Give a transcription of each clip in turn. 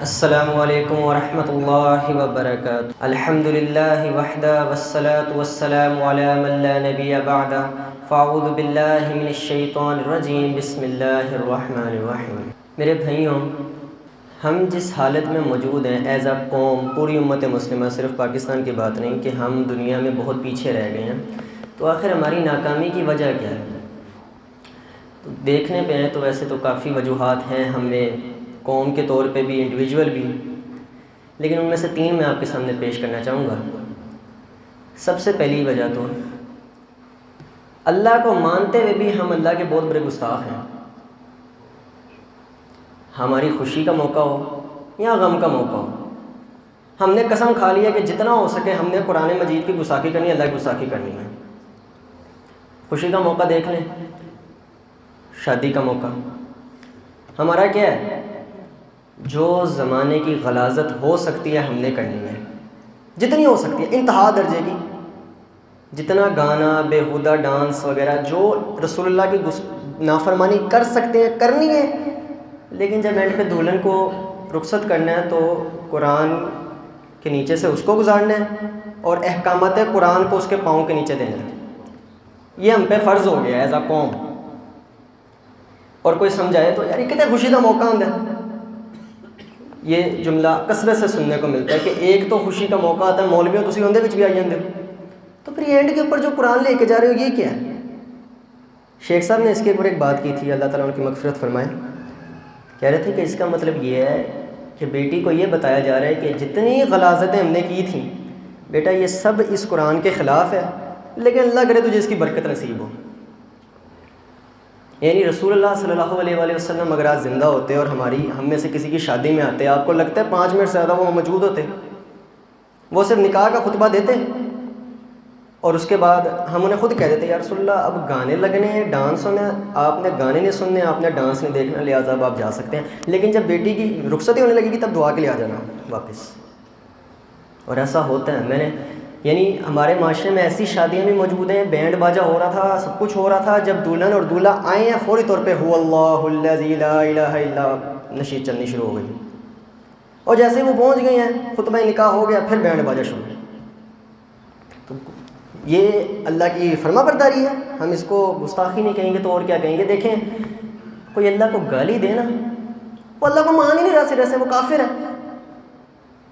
السلام علیکم ورحمۃ اللہ وبرکاتہ۔ الحمد للہ وحدہ والصلاة والسلام علی من لا نبی بعدہ، فاعوذ باللہ من الشیطان الرجیم، بسم اللہ الرحمن الرحیم۔ میرے بھائیوں، ہم جس حالت میں موجود ہیں ایز اے قوم، پوری امت مسلمہ، صرف پاکستان کی بات نہیں کہ ہم دنیا میں بہت پیچھے رہ گئے ہیں، تو آخر ہماری ناکامی کی وجہ کیا ہے؟ تو دیکھنے پہ ہیں تو ویسے تو کافی وجوہات ہیں ہم میں، قوم کے طور پہ بھی، انڈیویجول بھی، لیکن ان میں سے 3 میں آپ کے سامنے پیش کرنا چاہوں گا۔ سب سے پہلی وجہ تو اللہ کو مانتے ہوئے بھی ہم اللہ کے بہت بڑے گستاخ ہیں۔ ہماری خوشی کا موقع ہو یا غم کا موقع ہو، ہم نے قسم کھا لیا کہ جتنا ہو سکے ہم نے قرآن مجید کی گستاخی کرنی ہے، اللہ کی گستاخی کرنی ہے۔ خوشی کا موقع دیکھ لیں، شادی کا موقع، ہمارا کیا ہے؟ جو زمانے کی غلاظت ہو سکتی ہے ہم نے کرنی ہے، جتنی ہو سکتی ہے، انتہا درجے کی، جتنا گانا، بیہودہ ڈانس وغیرہ، جو رسول اللہ کی نافرمانی کر سکتے ہیں کرنی ہے۔ لیکن جب اینڈ پہ دلہن کو رخصت کرنا ہے تو قرآن کے نیچے سے اس کو گزارنا ہے اور احکامات قرآن کو اس کے پاؤں کے نیچے دینا ہے۔ یہ ہم پہ فرض ہو گیا ایز اے قوم۔ اور کوئی سمجھائے تو یار یہ کتنے خوشی کا موقع ہوتا ہے، یہ جملہ کثرت سے سننے کو ملتا ہے کہ ایک تو خوشی کا موقع آتا ہے، مولویوں تسی اندر وچ بھی آئی جاندے ہو، تو پھر اینڈ کے اوپر جو قرآن لے کے جا رہے ہو یہ کیا ہے؟ شیخ صاحب نے اس کے اوپر ایک بات کی تھی، اللہ تعالیٰ ان کی مغفرت فرمائے، کہہ رہے تھے کہ اس کا مطلب یہ ہے کہ بیٹی کو یہ بتایا جا رہا ہے کہ جتنی غلاظتیں ہم نے کی تھیں بیٹا یہ سب اس قرآن کے خلاف ہے، لیکن اللہ کرے تجھے اس کی برکت نصیب ہو۔ یعنی رسول اللہ صلی اللہ علیہ وآلہ وسلم اگر آج زندہ ہوتے اور ہم میں سے کسی کی شادی میں آتے، آپ کو لگتا ہے 5 منٹ سے زیادہ وہ موجود ہوتے؟ وہ صرف نکاح کا خطبہ دیتے اور اس کے بعد ہم انہیں خود کہہ دیتے یا رسول اللہ اب گانے لگنے ہیں، ڈانس ہونا ہے، آپ نے گانے نہیں سننے، آپ نے ڈانس نہیں دیکھنا، لہٰذا اب آپ جا سکتے ہیں۔ لیکن جب بیٹی کی رخصتی ہونے لگے گی تب دعا کے لیے آ جانا واپس۔ اور ایسا ہوتا ہے، یعنی ہمارے معاشرے میں ایسی شادیاں بھی موجود ہیں، بینڈ باجا ہو رہا تھا، سب کچھ ہو رہا تھا، جب دلہن اور دولہا آئے ہیں فوری طور پہ هو اللہ الذی لا الہ الا نشید چلنی شروع ہو گئی، اور جیسے وہ پہنچ گئے ہیں خطبہ نکاح ہو گیا، پھر بینڈ باجا شروع۔ تو یہ اللہ کی فرما برداری ہے، ہم اس کو گستاخی نہیں کہیں گے تو اور کیا کہیں گے؟ دیکھیں کوئی اللہ کو گالی دے نا، وہ اللہ کو مان ہی نہیں رہا سرے سے، وہ کافر ہے۔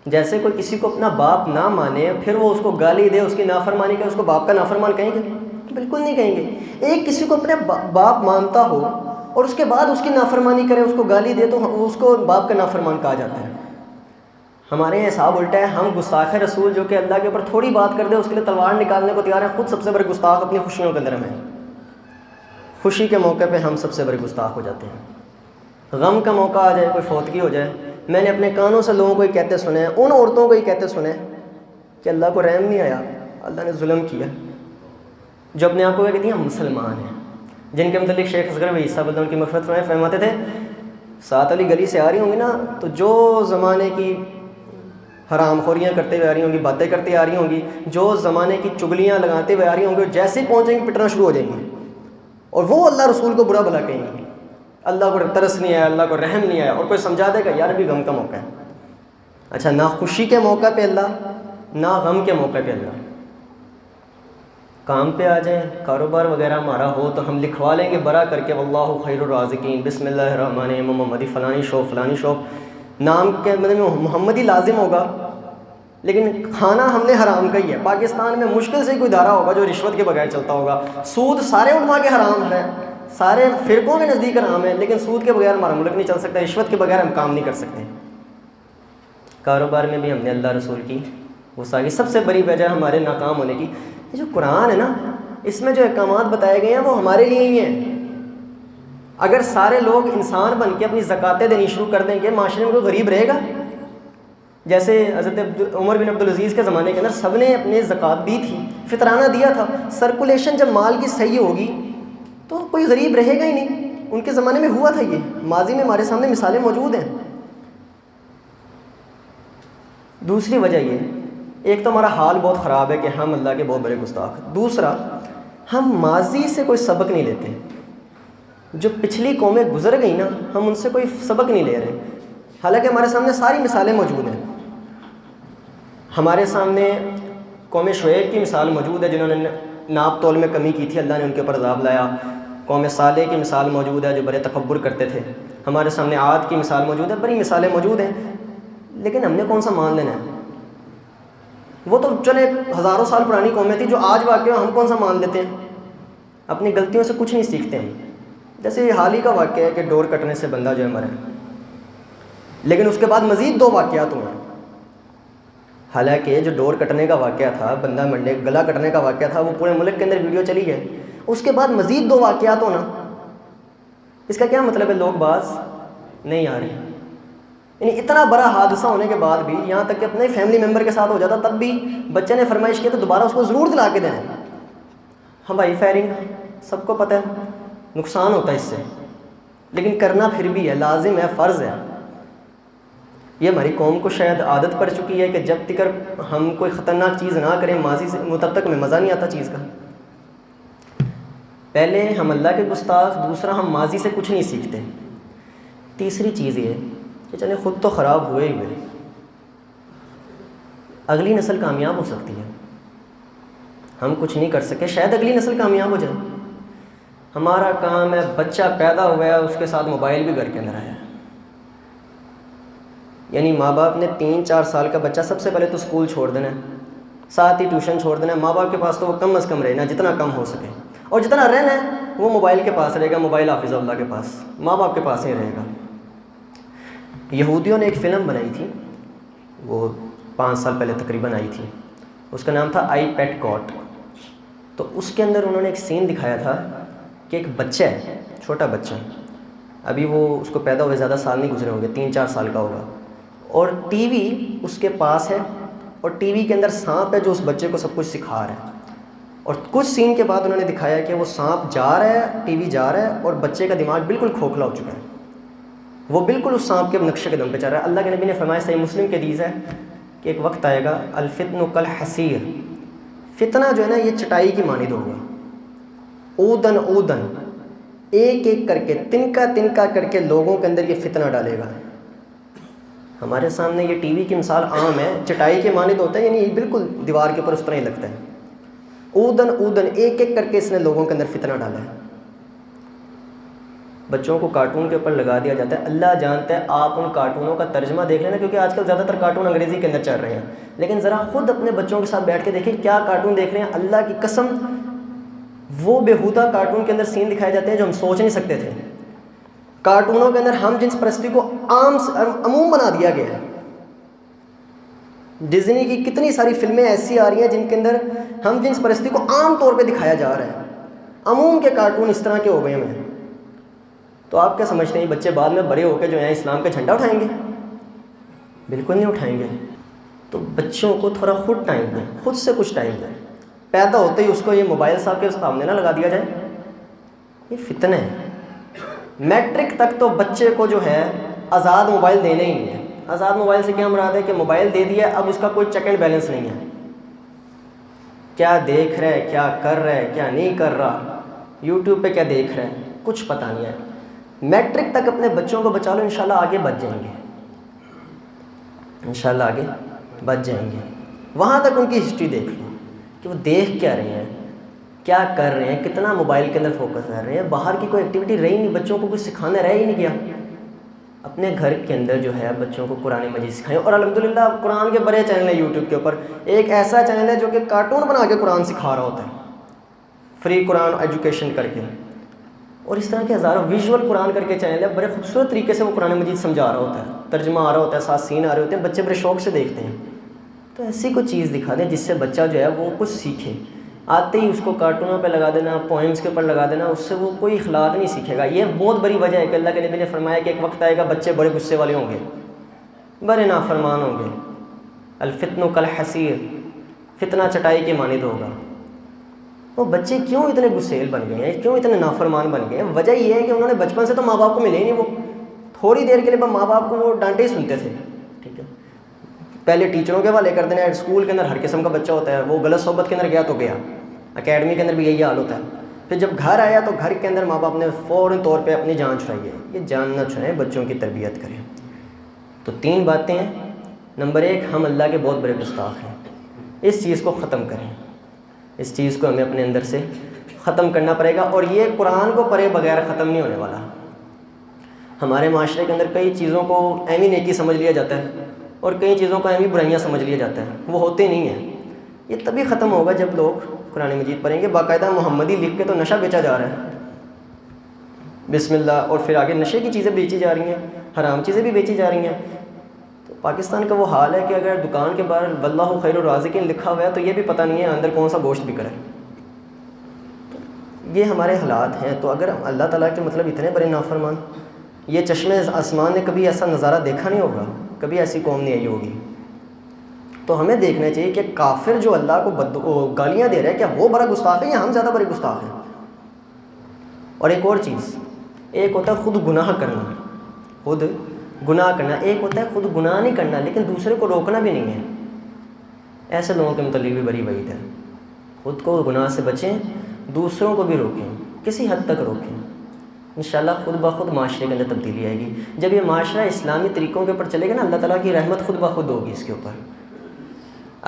جیسے کوئی کسی کو اپنا باپ نہ مانے پھر وہ اس کو گالی دے، اس کی نافرمانی کرے، اس کو باپ کا نافرمان کہیں گے؟ بالکل نہیں کہیں گے۔ ایک کسی کو اپنے باپ مانتا ہو اور اس کے بعد اس کی نافرمانی کرے، اس کو گالی دے، تو اس کو باپ کا نافرمان کہا جاتا ہے۔ ہمارے یہاں حساب الٹا ہے، ہم گستاخ رسول جو کہ اللہ کے اوپر تھوڑی بات کر دے اس کے لیے تلوار نکالنے کو تیار ہیں، خود سب سے بڑے گستاخ اپنی خوشیوں کے اندر ہیں۔ خوشی کے موقع پہ ہم سب سے بڑے گستاخ ہو جاتے ہیں۔ غم کا موقع آ جائے، کوئی فوتگی ہو جائے، میں نے اپنے کانوں سے لوگوں کو یہ کہتے سنے ہیں، ان عورتوں کو یہ کہتے سنے کہ اللہ کو رحم نہیں آیا، اللہ نے ظلم کیا، جو اپنے آپ کو کہتی ہیں ہم مسلمان ہیں، جن کے متعلق شیخ اصغر وہی صاحب اللہ ان کی مغفرت فرمائے فرماتے تھے 7 علی گلی سے آ رہی ہوں گی نا تو جو زمانے کی حرام خوریاں کرتے ہوئے آ رہی ہوں گی، باتیں کرتے آ رہی ہوں گی، جو زمانے کی چگلیاں لگاتے ہوئے آ رہی ہوں گی، جیسے ہی پہنچیں گی پٹنا شروع ہو جائیں گی، اور وہ اللہ رسول کو برا بھلا کہیں گی، اللہ کو ترس نہیں آیا، اللہ کو رحم نہیں آیا، اور کوئی سمجھا دے گا یار ابھی غم کا موقع ہے۔ اچھا، نہ خوشی کے موقع پہ اللہ، نہ غم کے موقع پہ اللہ۔ کام پہ آ جائیں، کاروبار وغیرہ ہمارا ہو تو ہم لکھوا لیں گے برا کر کے واللہ خیر الرازقین، بسم اللہ الرحمن الرحیم، محمدی فلانی شوپ، نام کے مطلب محمدی لازم ہوگا، لیکن کھانا ہم نے حرام کا ہی ہے۔ پاکستان میں مشکل سے کوئی ادارہ ہوگا جو رشوت کے بغیر چلتا ہوگا۔ سود سارے علماء کے حرام ہے، سارے فرقوں کے نزدیک حرام ہے، لیکن سود کے بغیر ہمارا ملک نہیں چل سکتا، رشوت کے بغیر ہم کام نہیں کر سکتے۔ کاروبار میں بھی ہم نے اللہ رسول کی گستاخی، سب سے بڑی وجہ ہمارے ناکام ہونے کی یہ جو قرآن ہے نا، اس میں جو احکامات بتائے گئے ہیں وہ ہمارے لیے ہی ہیں۔ اگر سارے لوگ انسان بن کے اپنی زکاتیں دینی شروع کر دیں گے، معاشرے میں کوئی غریب رہے گا؟ جیسے حضرت عمر بن عبدالعزیز کے زمانے کے اندر سب نے اپنے زکوٰۃ دی تھی، فطرانہ دیا تھا، سرکولیشن جب مال کی صحیح ہوگی تو کوئی غریب رہے گا ہی نہیں۔ ان کے زمانے میں ہوا تھا، یہ ماضی میں ہمارے سامنے مثالیں موجود ہیں۔ دوسری وجہ یہ، ایک تو ہمارا حال بہت خراب ہے کہ ہم اللہ کے بہت بڑے گستاخ، دوسرا ہم ماضی سے کوئی سبق نہیں لیتے۔ جو پچھلی قومیں گزر گئی نا، ہم ان سے کوئی سبق نہیں لے رہے۔ حالانکہ ہمارے سامنے ساری مثالیں موجود ہیں. ہمارے سامنے قوم شعیب کی مثال موجود ہے جنہوں نے ناپ تول میں کمی کی تھی, اللہ نے ان کے اوپر عذاب لایا. قوم صالح کی مثال موجود ہے جو بڑے تکبر کرتے تھے. ہمارے سامنے عاد کی مثال موجود ہے, بڑی مثالیں موجود ہیں. لیکن ہم نے کون سا مان لینا ہے؟ وہ تو چلے ہزاروں سال پرانی قومیں تھی, جو آج واقعہ ہم کون سا مان لیتے ہیں؟ اپنی غلطیوں سے کچھ نہیں سیکھتے ہیں. جیسے یہ حال ہی کا واقعہ ہے کہ ڈور کٹنے سے بندہ جو ہے مرا, لیکن اس کے بعد مزید 2 واقعات ہوئے ہیں. حالانکہ جو ڈور کٹنے کا واقعہ تھا, بندہ منڈے گلا کٹنے کا واقعہ تھا, وہ پورے ملک کے اندر ویڈیو چلی ہے. اس کے بعد مزید 2 واقعات ہونا, اس کا کیا مطلب ہے؟ لوگ باز نہیں آ رہے. یعنی اتنا بڑا حادثہ ہونے کے بعد بھی, یہاں تک کہ اپنے فیملی ممبر کے ساتھ ہو جاتا تب بھی بچے نے فرمائش کی تو دوبارہ اس کو ضرور دلا کے دینا. ہوائی فائرنگ سب کو پتہ ہے, نقصان ہوتا ہے اس سے, لیکن کرنا پھر بھی ہے, لازم ہے, فرض ہے. یہ ہماری قوم کو شاید عادت پڑ چکی ہے کہ جب تک ہم کوئی خطرناک چیز نہ کریں ماضی سے, تب تک ہمیں مزہ نہیں آتا چیز کا. پہلے ہم اللہ کے گستاخ, دوسرا ہم ماضی سے کچھ نہیں سیکھتے. تیسری چیز یہ کہ چلے خود تو خراب ہوئے ہی ہوئے, اگلی نسل کامیاب ہو سکتی ہے. ہم کچھ نہیں کر سکے, شاید اگلی نسل کامیاب ہو جائے. ہمارا کام ہے, بچہ پیدا ہوا ہے اس کے ساتھ موبائل بھی گھر کے اندر آیا ہے. یعنی ماں باپ نے 3-4 سال کا بچہ سب سے پہلے تو اسکول چھوڑ دینا ہے, ساتھ ہی ٹیوشن چھوڑ دینا ہے. ماں باپ کے پاس تو وہ کم از کم رہنا, جتنا کم ہو سکے, اور جتنا رہنا ہے وہ موبائل کے پاس رہے گا, موبائل حافظ اللہ کے پاس, ماں باپ کے پاس ہی رہے گا. یہودیوں نے ایک فلم بنائی تھی, وہ 5 سال پہلے تقریباً آئی تھی, اس کا نام تھا آئی پیٹ گاڈ. تو اس کے اندر انہوں نے ایک سین دکھایا تھا کہ ایک بچہ ہے, چھوٹا بچہ, ابھی وہ اس کو پیدا ہوئے زیادہ سال نہیں گزرے ہوں گے, 3-4 سال کا ہوگا, اور ٹی وی اس کے پاس ہے, اور ٹی وی کے اندر سانپ ہے جو اس بچے کو سب کچھ سکھا رہا ہے. اور کچھ سین کے بعد انہوں نے دکھایا کہ وہ سانپ جا رہا ہے, ٹی وی جا رہا ہے, اور بچے کا دماغ بالکل کھوکھلا ہو چکا ہے, وہ بالکل اس سانپ کے نقشے قدم پہ چل رہا ہے. اللہ کے نبی نے فرمایا, صحیح مسلم کے حدیث ہے, کہ ایک وقت آئے گا الفتن کالحصیر, فتنہ جو ہے نا یہ چٹائی کی مانند ہوگا. اودن اودن, ایک ایک کر کے, تنکا تنکا کر کے لوگوں کے اندر یہ فتنہ ڈالے گا. ہمارے سامنے یہ ٹی وی کی مثال عام ہے, چٹائی کے مانند ہوتا ہے, یعنی یہ بالکل دیوار کے اوپر اس طرح ہی لگتا ہے. اودن اودن, ایک ایک کر کے اس نے لوگوں کے اندر فتنہ ڈالا ہے. بچوں کو کارٹون کے اوپر لگا دیا جاتا ہے. اللہ جانتا ہے, آپ ان کارٹونوں کا ترجمہ دیکھ لینا, کیونکہ آج کل زیادہ تر کارٹون انگریزی کے اندر چل رہے ہیں, لیکن ذرا خود اپنے بچوں کے ساتھ بیٹھ کے دیکھیں کیا کارٹون دیکھ رہے ہیں. اللہ کی قسم وہ بےہودہ کارٹون کے اندر سین دکھائے جاتے ہیں جو ہم سوچ نہیں سکتے تھے. کارٹونوں کے اندر ہم جنس پرستی کو عموم بنا دیا گیا ہے. ڈزنی کی کتنی ساری فلمیں ایسی آ رہی ہیں جن کے اندر ہم جنس پرستی کو عام طور پہ دکھایا جا رہا ہے. عموم کے کارٹون اس طرح کے ہو گئے ہیں. تو آپ کیا سمجھتے ہیں بچے بعد میں بڑے ہو کے جو ہیں اسلام کا جھنڈا اٹھائیں گے؟ بالکل نہیں اٹھائیں گے. تو بچوں کو تھوڑا خود ٹائم دیں, خود سے کچھ ٹائم دیں. پیدا ہوتے ہی اس کو یہ موبائل صاحب کے سامنے نہ لگا دیا جائے, یہ فتنہ ہے. میٹرک تک تو بچے کو جو ہے آزاد موبائل دینے ہی نہیں ہے. آزاد موبائل سے کیا مراد ہے کہ موبائل دے دیا, اب اس کا کوئی چیک اینڈ بیلنس نہیں ہے, کیا دیکھ رہا ہے, کیا کر رہا ہے, کیا نہیں کر رہا, یوٹیوب پہ کیا دیکھ رہا ہے, کچھ پتہ نہیں ہے. میٹرک تک اپنے بچوں کو بچا لو, انشاءاللہ آگے بچ جائیں گے, انشاءاللہ آگے بچ جائیں گے. وہاں تک ان کی ہسٹری دیکھ لو کہ وہ دیکھ کیا رہے ہیں, کیا کر رہے ہیں, کتنا موبائل کے اندر فوکس کر رہے ہیں. باہر کی کوئی ایکٹیویٹی رہی نہیں, بچوں کو کچھ سکھانا رہ ہی نہیں گیا. اپنے گھر کے اندر جو ہے بچوں کو قرآن مجید سکھائیں. اور الحمدللہ قرآن کے بڑے چینل ہیں یوٹیوب کے اوپر. ایک ایسا چینل ہے جو کہ کارٹون بنا کے قرآن سکھا رہا ہوتا ہے, فری قرآن ایجوکیشن کر کے, اور اس طرح کے ہزاروں ویژول قرآن کر کے چینل ہے. بڑے خوبصورت طریقے سے وہ قرآن مجید سمجھا رہا ہوتا ہے, ترجمہ آ رہا ہوتا ہے, ساتھ سین آ رہے ہوتے ہیں, بچے بڑے شوق سے دیکھتے ہیں. تو ایسی کوئی چیز دکھا دیں جس سے بچہ جو ہے وہ کچھ سیکھے. آتے ہی اس کو کارٹونوں پہ لگا دینا, پوئمس کے اوپر لگا دینا, اس سے وہ کوئی اخلاق نہیں سیکھے گا. یہ بہت بڑی وجہ ہے کہ اللہ کے نبی نے فرمایا کہ ایک وقت آئے گا بچے بڑے غصے والے ہوں گے, بڑے نافرمان ہوں گے. الفتن کالحصیر, فتنہ چٹائی کے مانند ہوگا. وہ بچے کیوں اتنے غسیل بن گئے ہیں, کیوں اتنے نافرمان بن گئے ہیں؟ وجہ یہ ہے کہ انہوں نے بچپن سے تو ماں باپ کو ملے ہی نہیں. وہ تھوڑی دیر کے لیے ماں باپ کو وہ ڈانٹے ہی سنتے تھے. ٹھیک ہے, پہلے ٹیچروں کے حوالے کر دینا. اسکول کے اندر ہر قسم کا بچہ ہوتا ہے, وہ غلط صحبت کے اندر گیا تو گیا, اکیڈمی کے اندر بھی یہی حال ہوتا ہے. پھر جب گھر آیا تو گھر کے اندر ماں باپ نے فوراً طور پہ اپنی جان چھڑائی ہے. یہ جان نہ چھڑائیں, بچوں کی تربیت کریں. تو 3 باتیں ہیں. نمبر 1، ہم اللہ کے بہت بڑے گستاخ ہیں. اس چیز کو ختم کریں. اس چیز کو ہمیں اپنے اندر سے ختم کرنا پڑے گا، اور یہ قرآن کو پڑھے بغیر ختم نہیں ہونے والا. ہمارے معاشرے کے اندر کئی چیزوں کو اہم نیکی سمجھ لیا جاتا ہے اور کئی چیزوں کو اہم برائیاں سمجھ لیا جاتا ہے. وہ ہوتے نہیں ہیں. یہ تبھی ختم ہوگا جب لوگ قرآن مجید پڑھیں گے. باقاعدہ محمدی لکھ کے تو نشہ بیچا جا رہا ہے، بسم اللہ، اور پھر آگے نشے کی چیزیں بیچی جا رہی ہیں، حرام چیزیں بھی بیچی جا رہی ہیں. تو پاکستان کا وہ حال ہے کہ اگر دکان کے باہر واللہ خیر الرازقین لکھا ہوا ہے تو یہ بھی پتہ نہیں ہے اندر کون سا گوشت بک رہا ہے. یہ ہمارے حالات ہیں. تو اگر اللہ تعالیٰ کے مطلب اتنے بڑے نافرمان، یہ چشمے آسمان نے کبھی ایسا نظارہ دیکھا نہیں ہوگا، کبھی ایسی قوم نہیں آئی ہوگی. تو ہمیں دیکھنا چاہیے کہ کافر جو اللہ کو گالیاں دے رہا ہے، کیا وہ بڑا گستاخ ہے یا ہم زیادہ بڑے گستاخ ہیں؟ اور ایک اور چیز، ایک ہوتا ہے خود گناہ کرنا، خود گناہ کرنا. ایک ہوتا ہے خود گناہ نہیں کرنا لیکن دوسرے کو روکنا بھی نہیں ہے. ایسے لوگوں کے متعلق بھی بڑی وعید ہے. خود کو گناہ سے بچیں، دوسروں کو بھی روکیں، کسی حد تک روکیں. انشاءاللہ خود بخود معاشرے کے اندر تبدیلی آئے گی. جب یہ معاشرہ اسلامی طریقوں کے اوپر چلے گا نا، اللہ تعالیٰ کی رحمت خود بخود ہوگی اس کے اوپر.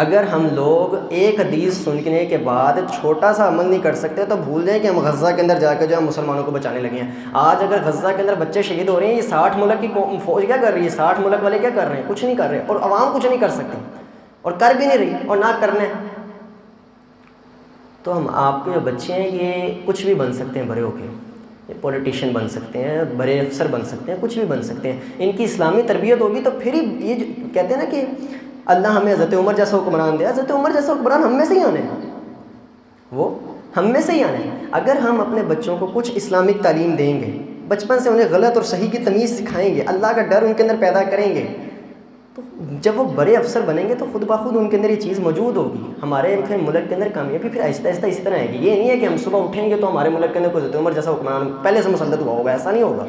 اگر ہم لوگ ایک حدیث سننے کے بعد چھوٹا سا عمل نہیں کر سکتے تو بھول جائیں کہ ہم غزہ کے اندر جا کے جو ہم مسلمانوں کو بچانے لگے ہیں. آج اگر غزہ کے اندر بچے شہید ہو رہے ہیں، یہ 60 ملک کی فوج کیا کر رہی ہے؟ 60 ملک والے کیا کر رہے ہیں؟ کچھ نہیں کر رہے، اور عوام کچھ نہیں کر سکتے اور کر بھی نہیں رہی اور نہ کرنے. تو ہم آپ کے جو بچے ہیں یہ کچھ بھی بن سکتے ہیں بڑے ہو کے. یہ پولیٹیشین بن سکتے ہیں، بڑے افسر بن سکتے ہیں، کچھ بھی بن سکتے ہیں. ان کی اسلامی تربیت ہوگی تو پھر ہی یہ جو کہتے ہیں نا کہ اللہ ہمیں حضرت عمر جیسا حکمران دیا. حضرت عمر جیسا حکمران ہم میں سے ہی آنے ہیں، وہ ہم میں سے ہی آنے ہیں. اگر ہم اپنے بچوں کو کچھ اسلامک تعلیم دیں گے، بچپن سے انہیں غلط اور صحیح کی تمیز سکھائیں گے، اللہ کا ڈر ان کے اندر پیدا کریں گے، تو جب وہ بڑے افسر بنیں گے تو خود بخود ان کے اندر یہ چیز موجود ہوگی. ہمارے ملک کے اندر کامیابی پھر آہستہ آہستہ اس طرح آئے گی. یہ نہیں ہے کہ ہم صبح اٹھیں گے تو ہمارے ملک کے اندر کوئی حضرت عمر جیسا حکمران پہلے سے مسلط ہوا ہوگا. ایسا نہیں ہوگا.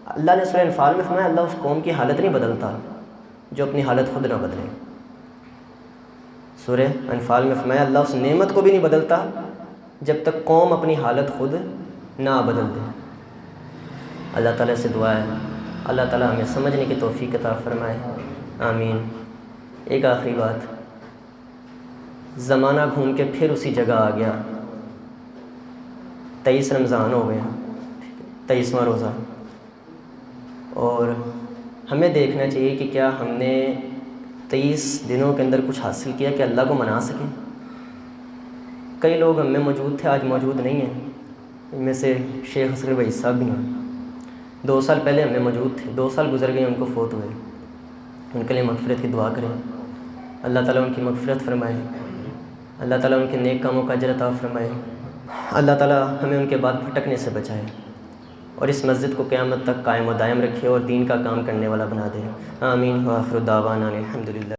اللہ نے سورہ انفال میں فرمایا اللہ اس قوم کی حالت نہیں بدلتا جو اپنی حالت خود نہ بدلے. سورہ انفال میں فرمایا اللہ اس نعمت کو بھی نہیں بدلتا جب تک قوم اپنی حالت خود نہ بدل دے. اللہ تعالیٰ سے دعا ہے اللہ تعالیٰ ہمیں سمجھنے کی توفیق عطا فرمائے. آمین. ایک آخری بات، زمانہ گھوم کے پھر اسی جگہ آ گیا. 23 رمضان ہو گیا، 23واں روزہ، اور ہمیں دیکھنا چاہیے کہ کیا ہم نے 23 دنوں کے اندر کچھ حاصل کیا کہ اللہ کو منا سکیں. کئی لوگ ہم میں موجود تھے، آج موجود نہیں ہیں. ان میں سے شیخ اصغر بھائی صاحب بھی ہیں. 2 سال پہلے ہم میں موجود تھے، 2 سال گزر گئے، ان کو فوت ہوئے. ان کے لیے مغفرت کی دعا کریں. اللہ تعالیٰ ان کی مغفرت فرمائے، اللہ تعالیٰ ان کے نیک کاموں کا اجر عطا فرمائے. اللہ تعالیٰ ہمیں ان کے بعد بھٹکنے سے بچائے اور اس مسجد کو قیامت تک قائم و دائم رکھے اور دین کا کام کرنے والا بنا دے. آمین. وآخر دعوانا الحمدللہ.